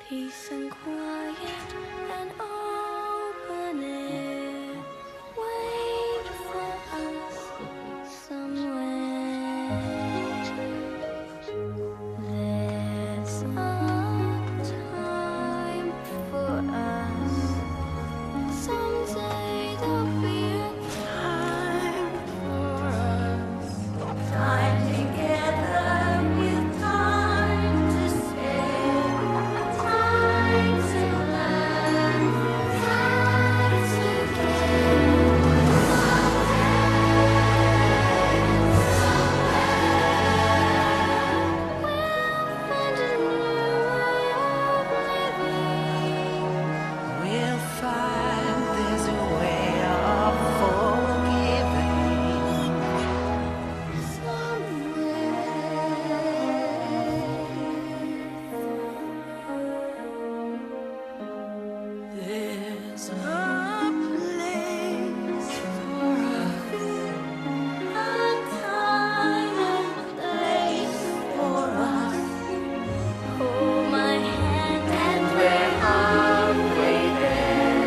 Peace and quiet and open air. Wait for us somewhere. There's a time for us. Someday there'll be a time for us. Time together with time to spare. Time to learn. Time to We'll find there's a way of forgiving. There's a place for us, a time and place for us. Hold my hand and we're halfway there.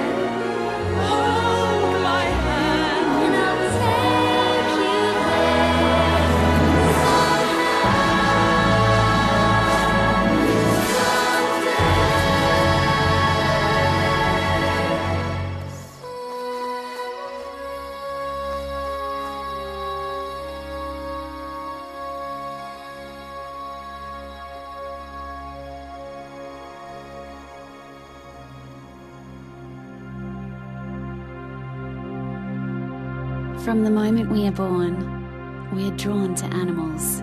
hold my hand. And I'll take you there. From the moment we are born, we are drawn to animals.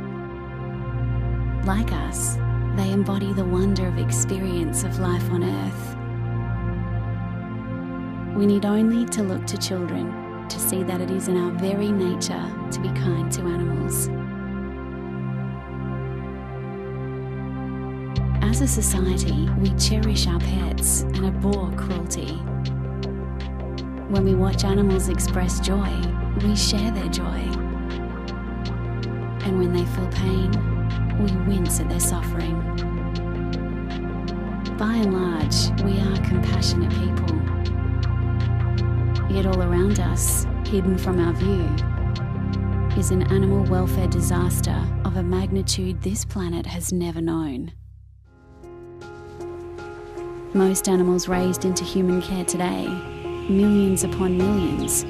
Like us, they embody the wonder of experience of life on Earth. We need only to look to children to see that it is in our very nature to be kind to animals. As a society, we cherish our pets and abhor cruelty. When we watch animals express joy, we share their joy. And when they feel pain, we wince at their suffering. By and large, we are compassionate people. Yet all around us, hidden from our view, is an animal welfare disaster of a magnitude this planet has never known. Most animals raised into human care today, millions upon millions,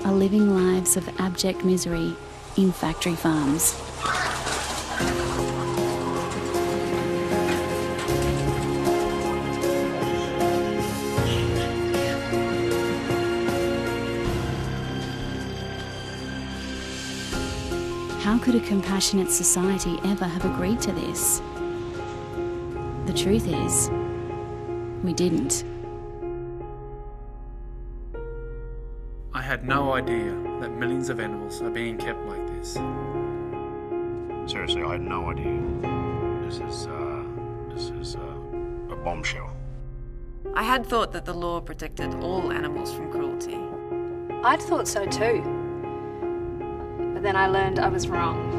are living lives of abject misery in factory farms. How could a compassionate society ever have agreed to this? The truth is, we didn't. I had no idea that millions of animals are being kept like this. Seriously, I had no idea. This is a bombshell. I had thought that the law protected all animals from cruelty. I'd thought so too. But then I learned I was wrong.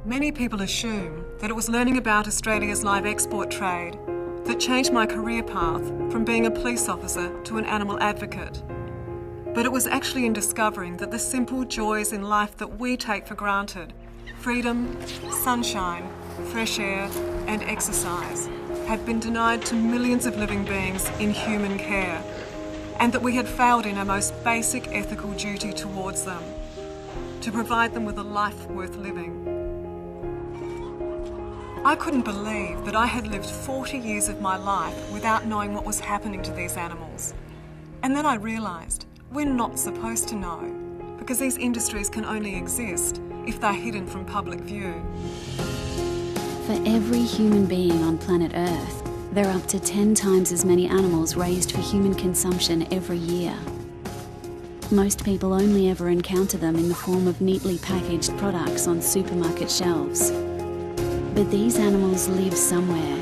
Many people assume that it was learning about Australia's live export trade that changed my career path from being a police officer to an animal advocate. But it was actually in discovering that the simple joys in life that we take for granted, freedom, sunshine, fresh air, and exercise, had been denied to millions of living beings in human care, and that we had failed in our most basic ethical duty towards them, to provide them with a life worth living. I couldn't believe that I had lived 40 years of my life without knowing what was happening to these animals. And then I realised we're not supposed to know, because these industries can only exist if they're hidden from public view. For every human being on planet Earth, there are up to 10 times as many animals raised for human consumption every year. Most people only ever encounter them in the form of neatly packaged products on supermarket shelves. But these animals live somewhere.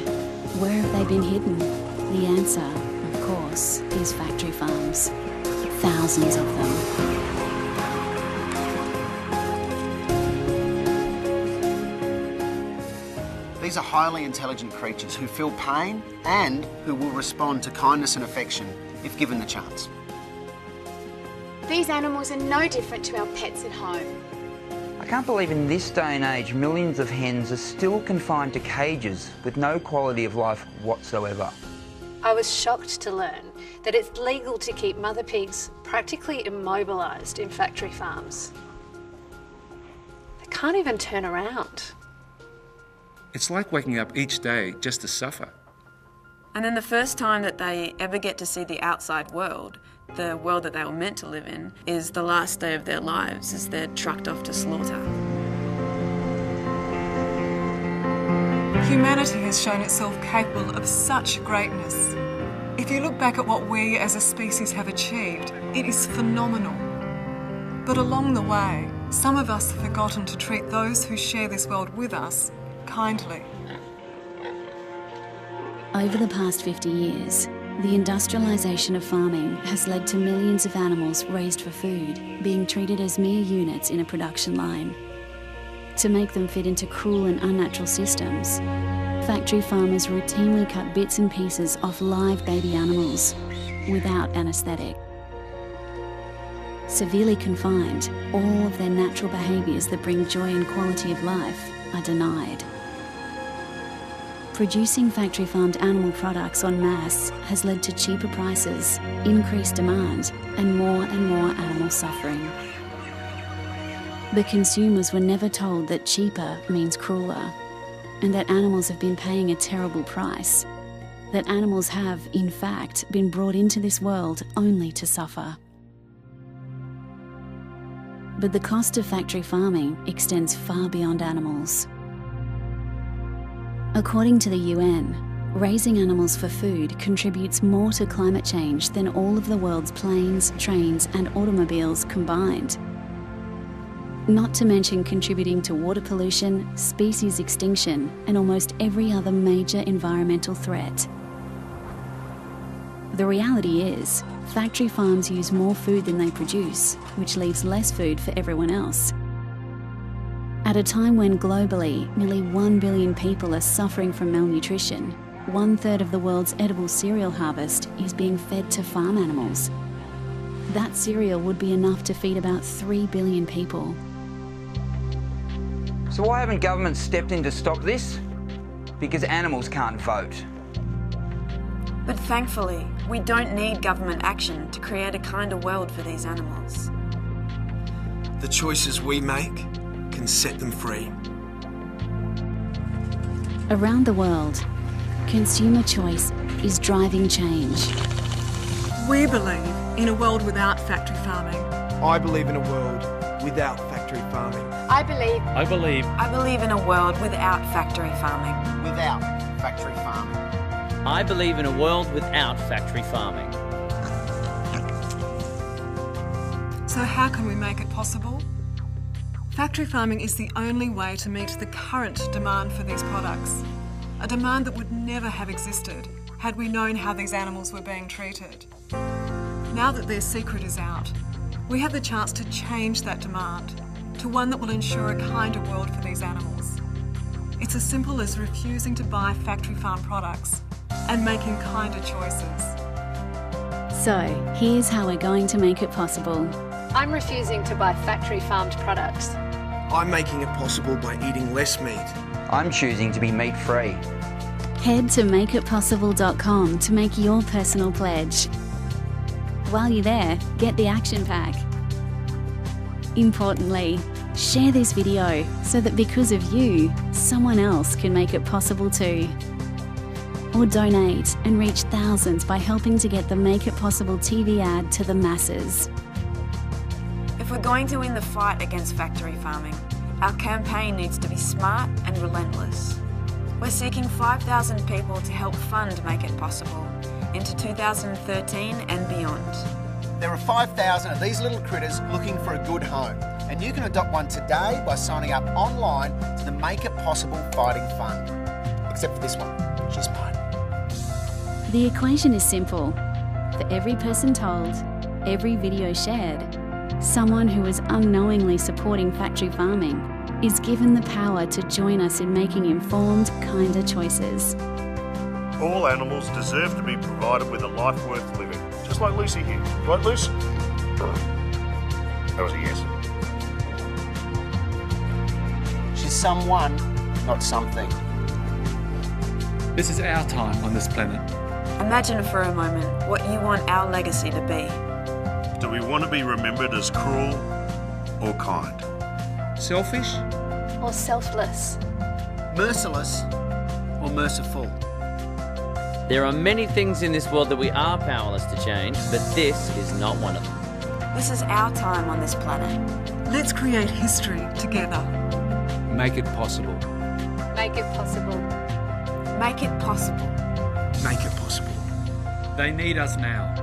Where have they been hidden? The answer, of course, is factory farms. Thousands of them. These are highly intelligent creatures who feel pain and who will respond to kindness and affection if given the chance. These animals are no different to our pets at home. I can't believe in this day and age millions of hens are still confined to cages with no quality of life whatsoever. I was shocked to learn that it's legal to keep mother pigs practically immobilised in factory farms. They can't even turn around. It's like waking up each day just to suffer. And then the first time that they ever get to see the outside world, the world that they were meant to live in, is the last day of their lives as they're trucked off to slaughter. Humanity has shown itself capable of such greatness. If you look back at what we as a species have achieved, it is phenomenal. But along the way, some of us have forgotten to treat those who share this world with us kindly. Over the past 50 years, the industrialisation of farming has led to millions of animals raised for food being treated as mere units in a production line. To make them fit into cruel and unnatural systems, factory farmers routinely cut bits and pieces off live baby animals without anaesthetic. Severely confined, all of their natural behaviours that bring joy and quality of life are denied. Producing factory-farmed animal products en masse has led to cheaper prices, increased demand, and more animal suffering. The consumers were never told that cheaper means crueler, and that animals have been paying a terrible price, that animals have, in fact, been brought into this world only to suffer. But the cost of factory farming extends far beyond animals. According to the UN, raising animals for food contributes more to climate change than all of the world's planes, trains, and automobiles combined. Not to mention contributing to water pollution, species extinction, and almost every other major environmental threat. The reality is, factory farms use more food than they produce, which leaves less food for everyone else. At a time when globally nearly 1 billion people are suffering from malnutrition, 1/3 of the world's edible cereal harvest is being fed to farm animals. That cereal would be enough to feed about 3 billion people. So why haven't governments stepped in to stop this? Because animals can't vote. But thankfully, we don't need government action to create a kinder world for these animals. The choices we make can set them free. Around the world, consumer choice is driving change. We believe in a world without factory farming. I believe in a world without factory farming. I believe I believe in a world without factory farming. Without factory farming. I believe in a world without factory farming. So how can we make it possible? Factory farming is the only way to meet the current demand for these products, a demand that would never have existed had we known how these animals were being treated. Now that their secret is out, we have the chance to change that demand to one that will ensure a kinder world for these animals. It's as simple as refusing to buy factory farm products and making kinder choices. So, here's how we're going to make it possible. I'm refusing to buy factory farmed products. I'm making it possible by eating less meat. I'm choosing to be meat-free. Head to makeitpossible.com to make your personal pledge. While you're there, get the action pack. Importantly, share this video so that because of you, someone else can make it possible too. Or donate and reach thousands by helping to get the Make It Possible TV ad to the masses. If we're going to win the fight against factory farming, our campaign needs to be smart and relentless. We're seeking 5,000 people to help fund Make It Possible into 2013 and beyond. There are 5,000 of these little critters looking for a good home, and you can adopt one today by signing up online to the Make It Possible Fighting Fund. Except for this one, she's mine. The equation is simple. For every person told, every video shared, someone who is unknowingly supporting factory farming is given the power to join us in making informed, kinder choices. All animals deserve to be provided with a life worth living. Just like Lucy here. Right, Lucy? That was a yes. She's someone, not something. This is our time on this planet. Imagine for a moment what you want our legacy to be. Do we want to be remembered as cruel or kind? Selfish? Or selfless? Merciless or merciful? There are many things in this world that we are powerless to change, but this is not one of them. This is our time on this planet. Let's create history together. Make it possible. Make it possible. Make it possible. Make it possible. They need us now.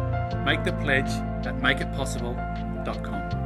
Make the pledge at makeitpossible.com.